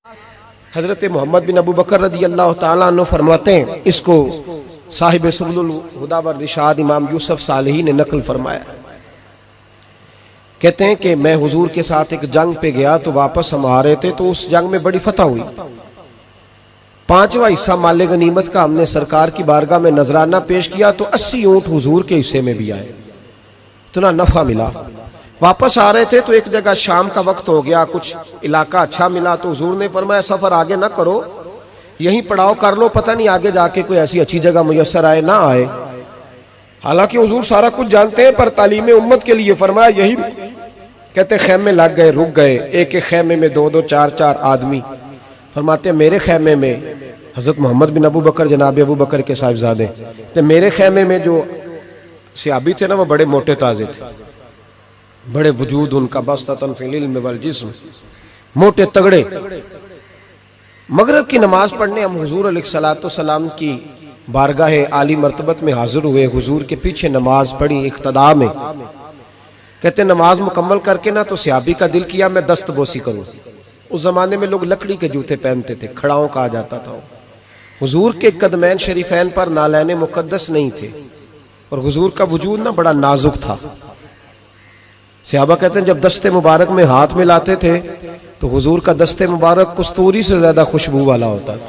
हजरत मोहम्मद बिन अबू बकर रदी अल्लाह ताला अन्हु फरमाते हैं, इसको साहिब सुबुलुल हुदा व रिशाद इमाम यूसुफ सालेही ने नकल फरमाया। कहते हैं कि मैं हुजूर के साथ एक जंग पे गया तो वापस हम आ रहे थे, तो उस जंग में बड़ी फतह हुई। 5वां हिस्सा माले गनीमत का हमने सरकार की बारगाह में नजराना पेश किया तो 80 ऊंट हुजूर के हिस्से में भी आए, इतना नफा मिला। वापस आ रहे थे तो एक जगह शाम का वक्त हो गया, कुछ इलाका अच्छा मिला तो हुजूर ने फरमाया सफर आगे ना करो, यहीं पड़ाव कर लो, पता नहीं आगे जाके कोई ऐसी अच्छी जगह मुयस्सर आए ना आए। हालांकि हुजूर सारा कुछ जानते हैं, पर तालीम उम्मत के लिए फरमाया यही। कहते खेमे लग गए, रुक गए। एक एक खेमे में 2-2 4-4 आदमी। फरमाते मेरे खेमे में हजरत मोहम्मद बिन अबू बकर जनाब अबू बकर के साहिबजादे, तो मेरे खेमे में जो सहाबी थे ना वो बड़े मोटे ताजे थे, बड़े वजूद उनका, बस्ततन फिल इल्म वल जिस्म, मोटे तगड़े। मगरिब की नमाज पढ़ने हम हुजूर अलैहिस्सलातु सलाम की बारगाह आली मर्तबत में हाजिर हुए। हुजूर के पीछे नमाज पढ़ी इक्तदा में। कहते नमाज मुकम्मल करके ना तो सहाबी का दिल किया मैं दस्तबोसी करूं। उस जमाने में लोग लकड़ी के जूते पहनते थे, खड़ाओं कहा जाता था। हुजूर के कदमैन शरीफैन पर नालैन मुकद्दस नहीं थे और हुजूर का वजूद ना बड़ा नाजुक था। सहाबा कहते हैं जब दस्ते मुबारक में हाथ मिलाते थे तो हुजूर का दस्ते मुबारक कस्तूरी से ज्यादा खुशबू वाला होता था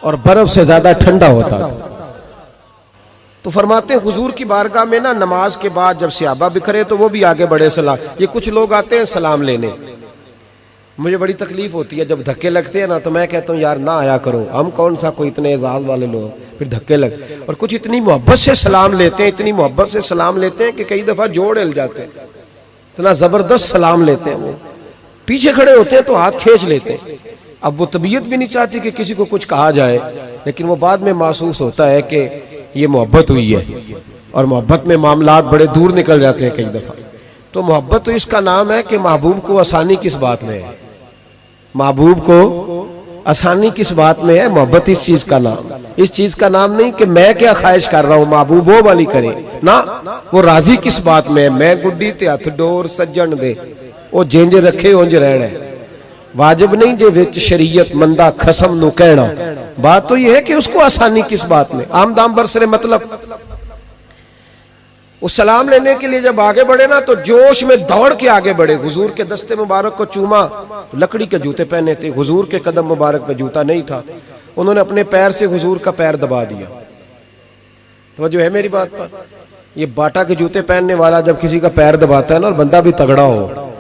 और बर्फ से ज्यादा ठंडा होता था। तो फरमाते हैं हुजूर की बारगाह में ना नमाज के बाद जब सहाबा बिखरे तो वो भी आगे बढ़े सलाम। ये कुछ लोग आते हैं सलाम लेने, मुझे बड़ी तकलीफ होती है जब धक्के लगते हैं ना, तो मैं कहता हूँ यार ना आया करो, हम कौन सा कोई इतने एजाज वाले लोग, फिर धक्के लग। और कुछ इतनी मोहब्बत से सलाम लेते हैं, इतनी मोहब्बत से सलाम लेते हैं कि कई दफा जोड़ हिल जाते हैं, इतना जबरदस्त सलाम लेते हैं। वो पीछे खड़े होते हैं तो हाथ खींच लेते हैं। अब वो तबीयत भी नहीं चाहती कि किसी को कुछ कहा जाए, लेकिन वो बाद में महसूस होता है कि ये मोहब्बत हुई है और मोहब्बत में मामलात बड़े दूर निकल जाते हैं कई दफा। तो मोहब्बत तो इसका नाम है कि महबूब को आसानी किस बात में है, महबूब को आसानी किस बात में है। मोहब्बत इस चीज का नाम, इस चीज का नाम नहीं कि मैं क्या ख्वाहिश कर रहा हूं, महबूब वो वाली करे ना। वो राजी किस बात में है, मैं गुड्डी ते हथ डोर सज्जन दे, वो जिंज रखे उंज रहना है। वाजिब नहीं जे विच शरीयत मंदा खसम नु कहना। बात तो ये है कि उसको आसानी किस बात में, आम दाम बरसरे मतलब। वो सलाम लेने के लिए जब आगे बढ़े ना तो जोश में दौड़ के आगे बढ़े। हुजूर के दस्ते मुबारक को चूमा, लकड़ी के जूते पहने थे, हुजूर के कदम मुबारक पे जूता नहीं था। उन्होंने अपने पैर से हुजूर का पैर दबा दिया। तो जो है मेरी बात पर, ये बाटा के जूते पहनने वाला जब किसी का पैर दबाता है ना और बंदा भी तगड़ा हो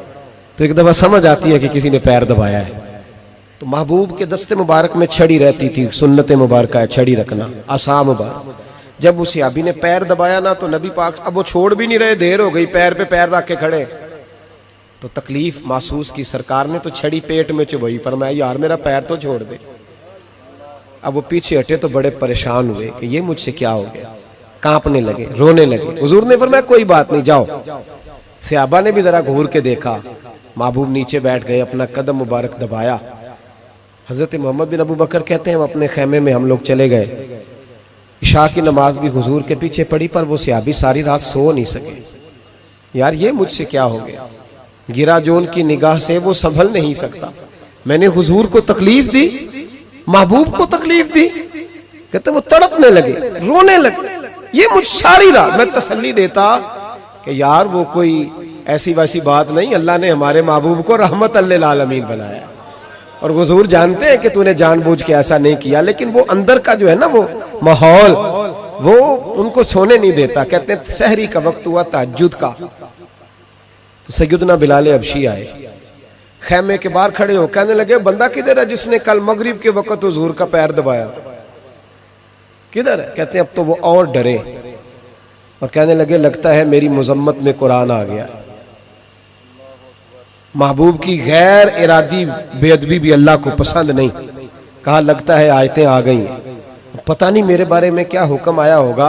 तो एक दफा समझ आती है कि किसी ने पैर दबाया है। तो महबूब के दस्ते मुबारक में छड़ी रहती थी, सुन्नत मुबारक है छड़ी रखना, आसा मुबारक। जब उस सहाबी ने पैर दबाया ना तो नबी पाक, अब वो छोड़ भी नहीं रहे, देर हो गई, पैर पे पैर रख के खड़े, तो तकलीफ महसूस की। सरकार ने तो छड़ी पेट में चुभई, फरमाया यार मेरा पैर तो छोड़ दे। अब वो पीछे हटे तो बड़े परेशान हुए कि ये मुझसे क्या हो गया, कांपने लगे, रोने लगे। हुजूर ने फरमाया कोई बात नहीं जाओ। सहाबा ने भी जरा घूर के देखा, महबूब नीचे बैठ गए, अपना कदम मुबारक दबाया। हजरत मोहम्मद बिन अबू बकर कहते हैं हम अपने खेमे में हम लोग चले गए। इशा की नमाज भी हुजूर के पीछे पड़ी, पर वो सहाबी सारी रात सो नहीं सके। यार ये मुझसे क्या हो गया, गिरा जो उनकी निगाह से वो संभल नहीं सकता। मैंने हुजूर को तकलीफ दी, महबूब को तकलीफ दी। कहते वो तड़पने लगे, रोने लगे। ये मुझ सारी रात मैं तसल्ली देता कि यार वो कोई ऐसी वैसी बात नहीं, अल्लाह ने हमारे महबूब को रहमत लिल आलमीन बनाया और हुजूर जानते हैं कि तूने जानबूझ के ऐसा नहीं किया। लेकिन वो अंदर का जो है ना वो माहौल, वो उनको सोने नहीं देता। कहते हैं सहरी का वक्त हुआ तहज्जुद का, तो सैयदना बिलाल हबशी आए, खेमे के बाहर खड़े हो, कहने लगे बंदा किधर है जिसने कल मगरिब के वक्त हुजूर का पैर दबाया, किधर है? कहते हैं अब तो वो और डरे और कहने लगे लगता है मेरी मुजम्मत में कुरान आ गया। महबूब की गैर इरादी बेअदबी भी अल्लाह को पसंद नहीं। कहा लगता है आयतें आ गई, पता नहीं मेरे बारे में क्या हुक्म आया होगा।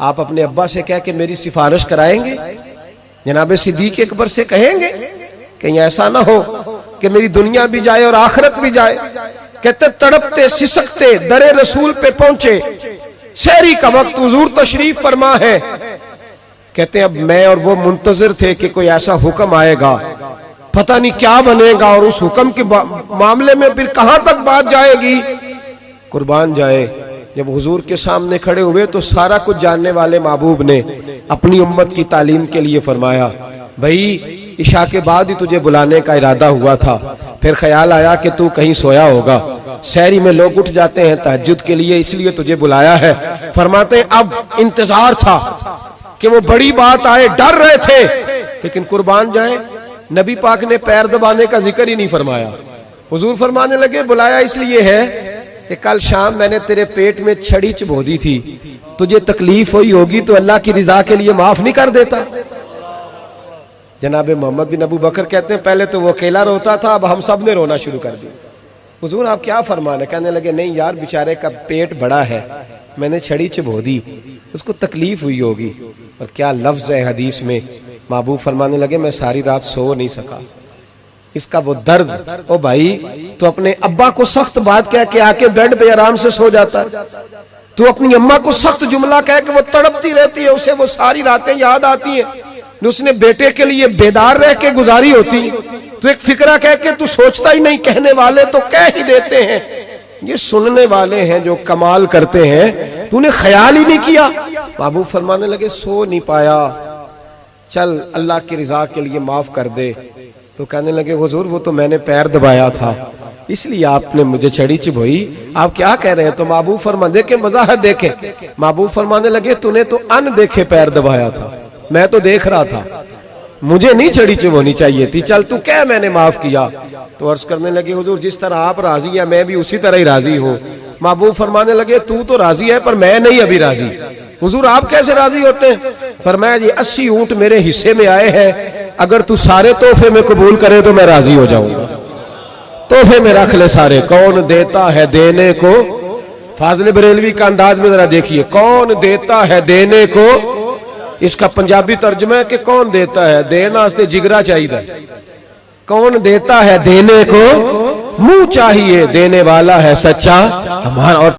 आप अपने अब्बा से कह के मेरी सिफारिश कराएंगे, जनाब सिद्दीक अकबर से कहेंगे, कहीं ऐसा ना हो कि मेरी दुनिया भी जाए और आखिरत भी जाए। कहते तड़पते सिसकते दरे रसूल पे पहुंचे, सहरी का वक्त, हुजूर तशरीफ फरमा है। कहते अब मैं और वो मुंतजिर थे कि कोई ऐसा हुक्म आएगा। पता नहीं क्या बनेगा और उस हुक्म के मामले में फिर कहां तक बात जाएगी। कुर्बान जाए, जब हुजूर के सामने खड़े हुए तो सारा कुछ जानने वाले महबूब ने अपनी उम्मत की तालीम के लिए फरमाया, भाई इशा के बाद ही तुझे बुलाने का इरादा हुआ था, फिर ख्याल आया कि तू कहीं सोया होगा, शहरी में लोग उठ जाते हैं तहज्जुद के लिए, इसलिए तुझे बुलाया है। फरमाते हैं अब इंतजार था कि वो बड़ी बात आए, डर रहे थे, लेकिन कुर्बान जाए नबी पाक ने पैर दबाने का जिक्र ही नहीं फरमाया। हुजूर फरमाने लगे बुलाया इसलिए है कि कल शाम मैंने तेरे पेट में छड़ी चबो दी थी, तुझे तकलीफ हुई होगी तो अल्लाह की रिजा के लिए माफ नहीं कर देता। जनाब मोहम्मद बिन अबू बकर कहते हैं पहले तो वो अकेला रोता था, अब हम सब ने रोना शुरू कर दिया। हुजूर आप क्या फरमाने? कहने लगे नहीं यार, बेचारे का पेट बड़ा है, मैंने छड़ी चबो दी, उसको तकलीफ हुई होगी। और क्या लफ्ज है हदीस में, महबूब फरमाने लगे मैं सारी रात सो नहीं सका, इसका वो दर्द। ओ भाई तो अपने अब्बा को सख्त बात कह के आके बेड पे आराम से सो जाता है, तू अपनी अम्मा को सख्त जुमला कह के वो तड़पती रहती है, उसे वो सारी रातें याद आती हैं, उसने बेटे के लिए बेदार रह के गुजारी होती, तो एक फिक्रा कह के तू सोचता ही नहीं, कहने वाले तो कह ही देते हैं, ये सुनने वाले हैं जो कमाल करते हैं, तूने ख्याल ही नहीं किया। महबूब फरमाने लगे सो नहीं पाया, चल अल्लाह की रिजा के लिए माफ कर दे। तो कहने लगे हुजूर वो तो मैंने पैर दबाया था इसलिए आपने मुझे छड़ी चबोई, आप क्या कह रहे हैं? तो महबूब फरमा देखे वजाहत देखे, महबूब फरमाने लगे तूने तो अन देखे पैर दबाया था, मैं तो देख रहा था, मुझे नहीं छड़ी चबोनी चाहिए थी, चल तू क्या मैंने माफ किया। तो अर्ज करने लगे हुजूर जिस तरह आप राजी हैं मैं भी उसी तरह ही राजी हूँ। महबूब फरमाने लगे तू तो राजी है पर मैं नहीं अभी राजी। हुजूर आप कैसे राजी होते हैं? फरमाया जी 80 ऊंट मेरे हिस्से में आए हैं, अगर तू सारे तोहफे में कबूल करे तो मैं राजी हो जाऊंगा, तोहफे में रख ले सारे। कौन देता है देने को, फाजिल बरेलवी का अंदाज में जरा देखिए, कौन देता है देने को, इसका पंजाबी तर्जुमा है कि कौन देता है, देना वास्ते जिगरा चाहिए, कौन देता है देने को, मुंह चाहिए, देने वाला है सच्चा हमारा। और